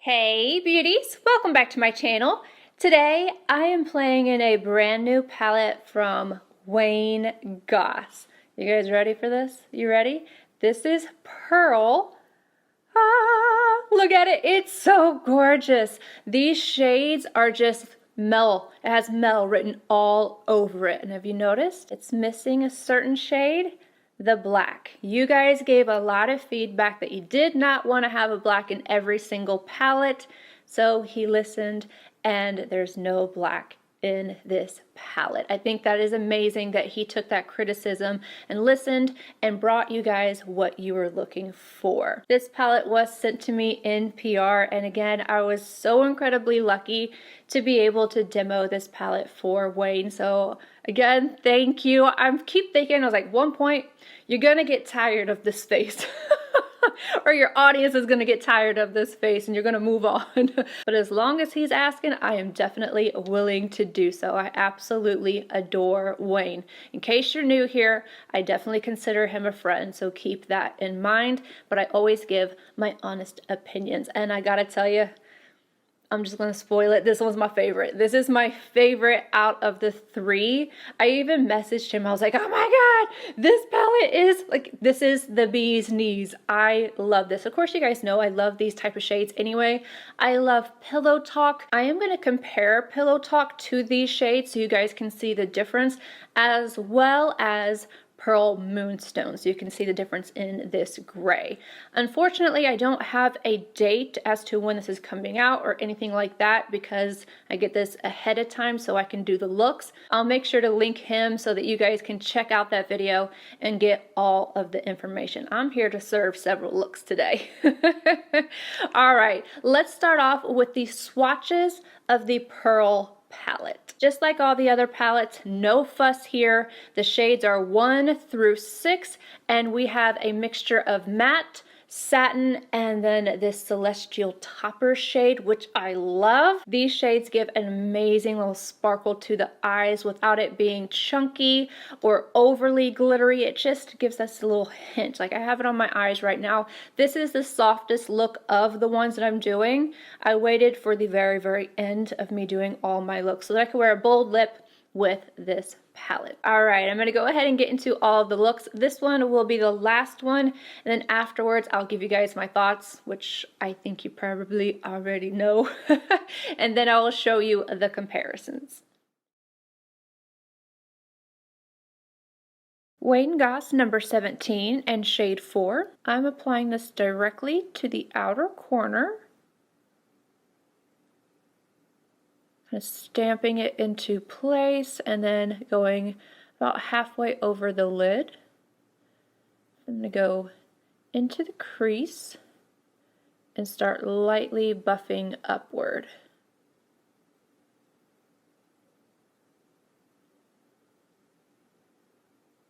Hey beauties, welcome back to my channel. Today I am playing in a brand new palette from Wayne Goss. You guys ready for this? You ready? This is Pearl. Look at it, it's so gorgeous. These shades are just Mel. It has Mel written all over it. And have you noticed? It's missing a certain shade. The black. You guys gave a lot of feedback that you did not want to have a black in every single palette, so he listened and there's no black in this palette. I think that is amazing that he took that criticism and listened and brought you guys what you were looking for. This palette was sent to me in PR, and again, I was so incredibly lucky to be able to demo this palette for Wayne. So again, thank you. I keep thinking, I was like, one point, you're gonna get tired of this face. Or your audience is going to get tired of this face and you're going to move on. But as long as he's asking, I am definitely willing to do so. I absolutely adore Wayne. In case you're new here, I definitely consider him a friend, so keep that in mind. But I always give my honest opinions. And I gotta tell you, I'm just gonna spoil it. This one's my favorite. This is my favorite out of the three. I even messaged him. I was like, oh my God, this palette is like, this is the bee's knees. I love this. Of course, you guys know I love these type of shades anyway. I love Pillow Talk. I am gonna compare Pillow Talk to these shades so you guys can see the difference, as well as Pearl Moonstone, so you can see the difference in this gray. Unfortunately, I don't have a date as to when this is coming out or anything like that because I get this ahead of time so I can do the looks. I'll make sure to link him so that you guys can check out that video and get all of the information. I'm here to serve several looks today. All right, let's start off with the swatches of the Pearl palette. Just like all the other palettes, no fuss here. The shades are 1 through 6, and we have a mixture of matte, satin, and then this celestial topper shade, which I love. These shades give an amazing little sparkle to the eyes without it being chunky or overly glittery. It just gives us a little hint. Like I have it on my eyes right now. This is the softest look of the ones that I'm doing. I waited for the very, very end of me doing all my looks so that I could wear a bold lip with this palette. All right, I'm gonna go ahead and get into all of the looks. This one will be the last one, and then afterwards I'll give you guys my thoughts, which I think you probably already know, and then I will show you the comparisons. Wayne Goss number 17 and shade 4. I'm applying this directly to the outer corner. Stamping it into place and then going about halfway over the lid. I'm going to go into the crease and start lightly buffing upward.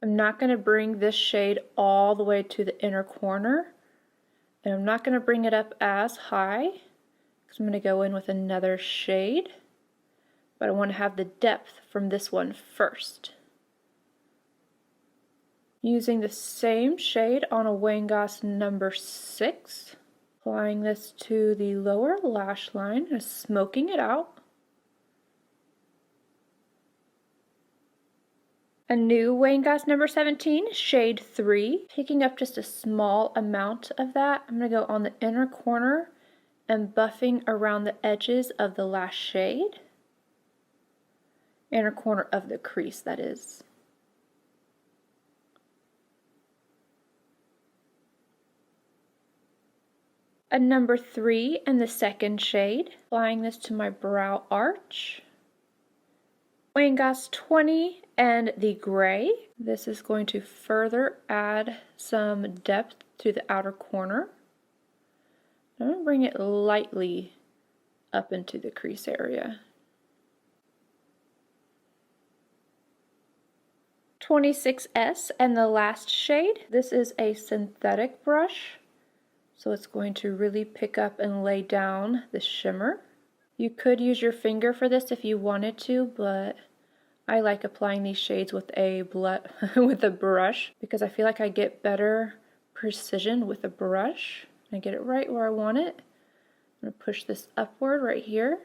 I'm not going to bring this shade all the way to the inner corner, and I'm not going to bring it up as high because I'm going to go in with another shade. But I want to have the depth from this one first. Using the same shade on a Wayne Goss number 6, applying this to the lower lash line and smoking it out. A new Wayne Goss number 17, shade 3, picking up just a small amount of that. I'm going to go on the inner corner and buffing around the edges of the last shade. Inner corner of the crease, that is. A number 3 and the second shade, applying this to my brow arch. Wayne Goss 20 and the gray. This is going to further add some depth to the outer corner. I'm going to bring it lightly up into the crease area. 26S and the last shade. This is a synthetic brush, so it's going to really pick up and lay down the shimmer. You could use your finger for this if you wanted to, but I like applying these shades with a brush because I feel like I get better precision with a brush. I get it right where I want it. I'm going to push this upward right here.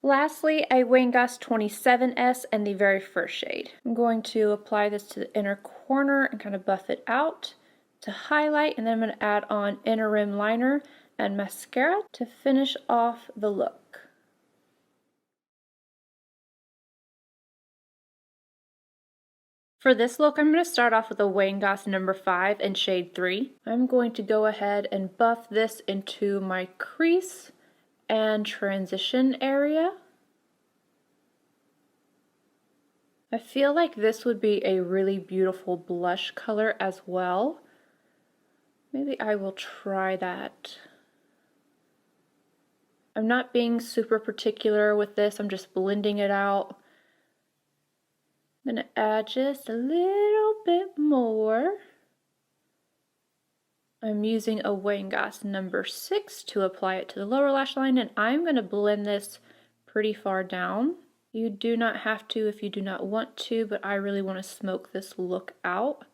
Lastly, a Wayne Goss 27S and the very first shade. I'm going to apply this to the inner corner and kind of buff it out to highlight, and then I'm going to add on inner rim liner and mascara to finish off the look. For this look, I'm going to start off with a Wayne Goss number 5 in shade 3. I'm going to go ahead and buff this into my crease and transition area. I feel like this would be a really beautiful blush color as well. Maybe I will try that. I'm not being super particular with this, I'm just blending it out. I'm going to add just a little bit more. I'm using a Wayne Goss number 6 to apply it to the lower lash line, and I'm going to blend this pretty far down. You do not have to if you do not want to, but I really want to smoke this look out.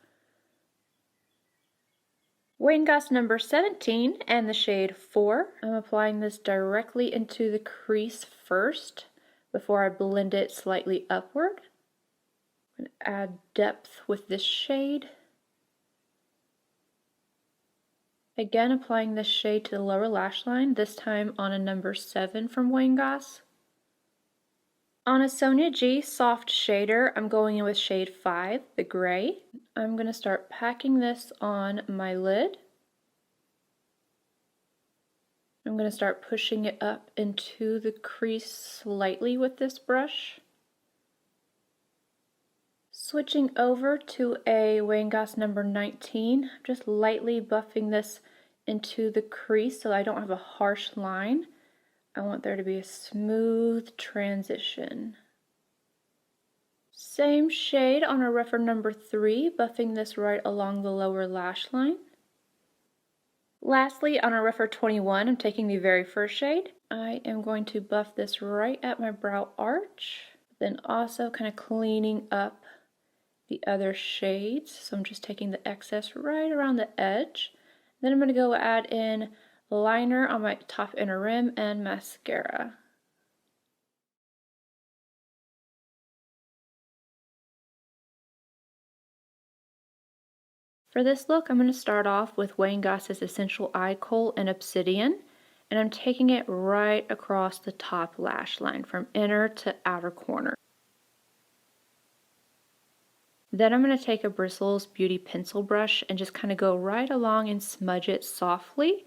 Wayne Goss number 17 and the shade 4. I'm applying this directly into the crease first before I blend it slightly upward. I'm going to add depth with this shade. Again, applying this shade to the lower lash line, this time on a number 7 from Wayne Goss. On a Sonia G soft shader, I'm going in with shade 5, the gray. I'm going to start packing this on my lid. I'm going to start pushing it up into the crease slightly with this brush. Switching over to a Wayne Goss number 19, I'm just lightly buffing this into the crease so I don't have a harsh line. I want there to be a smooth transition. Same shade on a rougher number 3, buffing this right along the lower lash line. Lastly, on a rougher 21, I'm taking the very first shade. I am going to buff this right at my brow arch, then also kind of cleaning up the other shades. So I'm just taking the excess right around the edge. Then I'm going to go add in liner on my top inner rim and mascara. For this look, I'm going to start off with Wayne Goss's Essential Eye Kohl in Obsidian, and I'm taking it right across the top lash line from inner to outer corner. Then I'm going to take a Bristles Beauty Pencil brush and just kind of go right along and smudge it softly.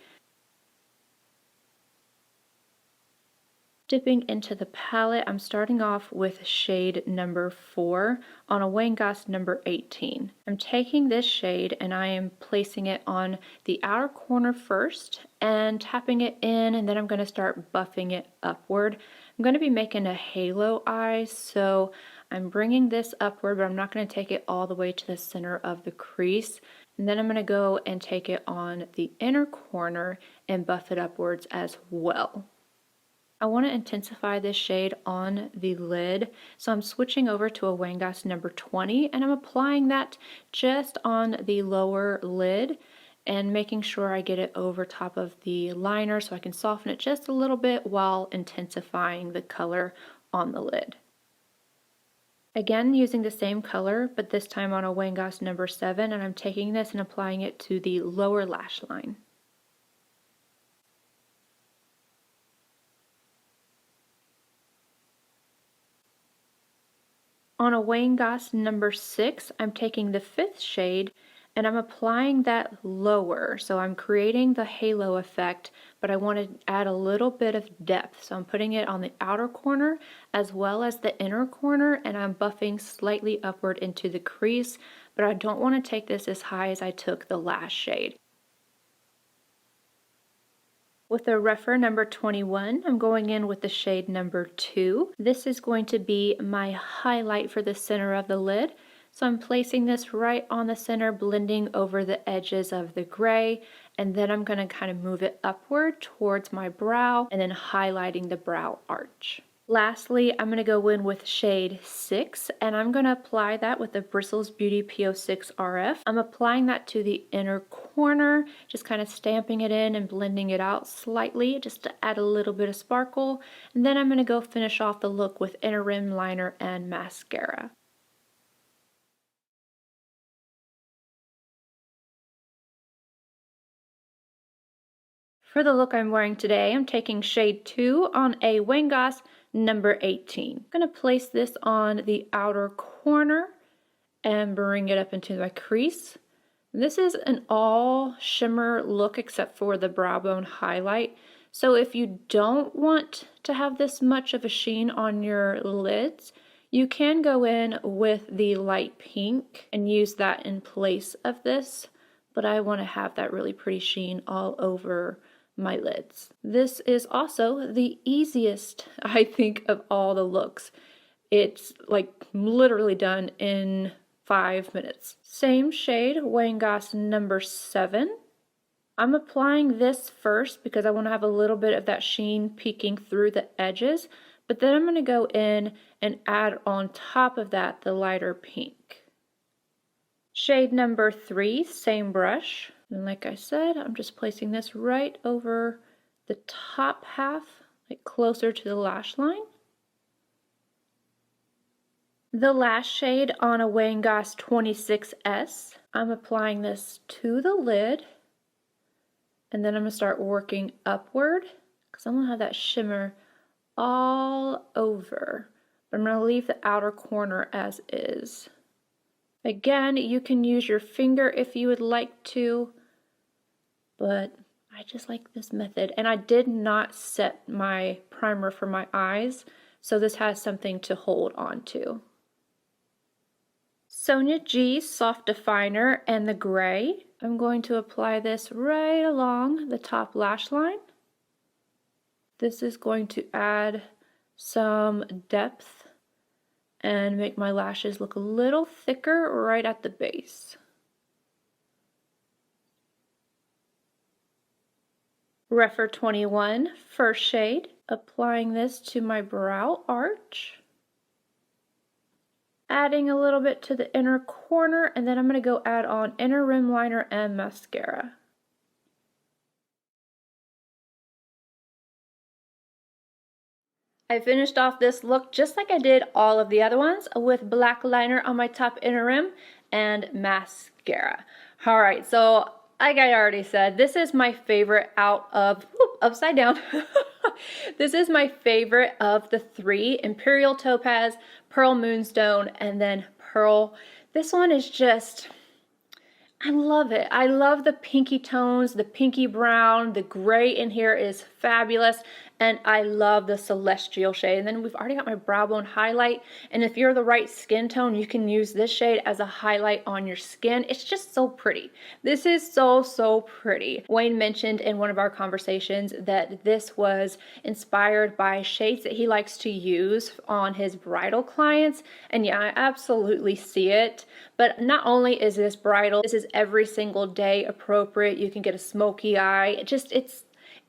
Dipping into the palette, I'm starting off with shade number 4 on a Wayne Goss number 18. I'm taking this shade and I am placing it on the outer corner first and tapping it in, and then I'm going to start buffing it upward. I'm going to be making a halo eye, so I'm bringing this upward, but I'm not going to take it all the way to the center of the crease. And then I'm going to go and take it on the inner corner and buff it upwards as well. I want to intensify this shade on the lid, so I'm switching over to a Wayne Goss number 20, and I'm applying that just on the lower lid and making sure I get it over top of the liner so I can soften it just a little bit while intensifying the color on the lid. Again, using the same color, but this time on a Wayne Goss number 7, and I'm taking this and applying it to the lower lash line. On a Wayne Goss number 6, I'm taking the 5th shade and I'm applying that lower. So I'm creating the halo effect, but I want to add a little bit of depth. So I'm putting it on the outer corner as well as the inner corner, and I'm buffing slightly upward into the crease, but I don't want to take this as high as I took the last shade. With a rougher number 21, I'm going in with the shade number 2. This is going to be my highlight for the center of the lid. So I'm placing this right on the center, blending over the edges of the gray, and then I'm going to kind of move it upward towards my brow and then highlighting the brow arch. Lastly, I'm going to go in with shade 6, and I'm going to apply that with the Bristles Beauty P06 RF. I'm applying that to the inner corner, just kind of stamping it in and blending it out slightly just to add a little bit of sparkle. And then I'm going to go finish off the look with inner rim liner and mascara. For the look I'm wearing today, I'm taking shade 2 on a Wayne Goss number 18. I'm going to place this on the outer corner and bring it up into my crease. This is an all shimmer look except for the brow bone highlight. So if you don't want to have this much of a sheen on your lids, you can go in with the light pink and use that in place of this. But I want to have that really pretty sheen all over my lids. This is also the easiest, I think, of all the looks. It's like literally done in 5 minutes. Same shade, Wayne Goss number 7. I'm applying this first because I want to have a little bit of that sheen peeking through the edges, but then I'm going to go in and add on top of that the lighter pink. Shade number 3, same brush. And like I said, I'm just placing this right over the top half, like closer to the lash line. The last shade on a Wayne Goss 26S, I'm applying this to the lid, and then I'm going to start working upward because I'm going to have that shimmer all over. But I'm going to leave the outer corner as is. Again, you can use your finger if you would like to, but I just like this method. And I did not set my primer for my eyes, so this has something to hold on to. Sonia G Soft Definer and the gray. I'm going to apply this right along the top lash line. This is going to add some depth and make my lashes look a little thicker right at the base. Refer 21, first shade. Applying this to my brow arch. Adding a little bit to the inner corner, and then I'm going to go add on inner rim liner and mascara. I finished off this look just like I did all of the other ones with black liner on my top inner rim and mascara. Alright, so like I already said, this is my favorite out of, upside down. This is my favorite of the 3, Imperial Topaz, Pearl Moonstone, and then Pearl. This one is just, I love it. I love the pinky tones, the pinky brown, the gray in here is fabulous, and I love the celestial shade. And then we've already got my brow bone highlight, and if you're the right skin tone, you can use this shade as a highlight on your skin. It's just so pretty. This is so pretty. Wayne mentioned in one of our conversations that this was inspired by shades that he likes to use on his bridal clients, and yeah, I absolutely see it. But not only is this bridal, this is every single day appropriate. You can get a smoky eye.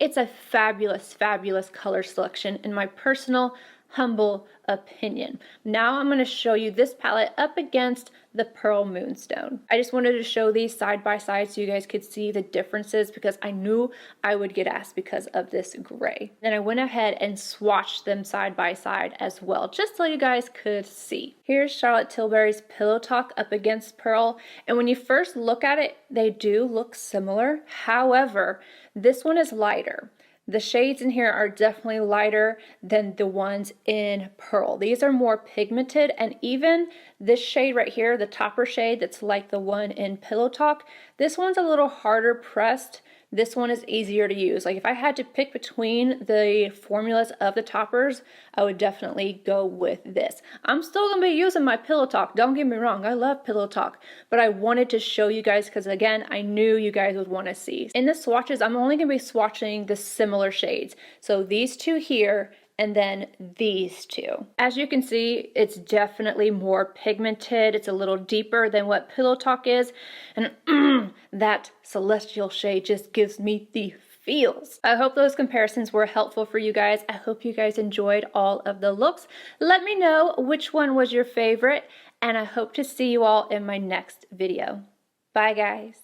It's a fabulous color selection in my personal humble opinion. Now I'm going to show you this palette up against the Pearl Moonstone. I just wanted to show these side by side so you guys could see the differences because I knew I would get asked because of this gray. Then I went ahead and swatched them side by side as well, just so you guys could see. Here's Charlotte Tilbury's Pillow Talk up against Pearl, and when you first look at it, they do look similar. However, this one is lighter. The shades in here are definitely lighter than the ones in Pearl. These are more pigmented, and even this shade right here, the topper shade that's like the one in Pillow Talk, this one's a little harder pressed. This one is easier to use. Like if I had to pick between the formulas of the toppers, I would definitely go with this. I'm still going to be using my Pillow Talk. Don't get me wrong. I love Pillow Talk. But I wanted to show you guys because again, I knew you guys would want to see. In the swatches, I'm only going to be swatching the similar shades. So these two here and then these two. As you can see, it's definitely more pigmented. It's a little deeper than what Pillow Talk is. And that celestial shade just gives me the feels. I hope those comparisons were helpful for you guys. I hope you guys enjoyed all of the looks. Let me know which one was your favorite, and I hope to see you all in my next video. Bye guys.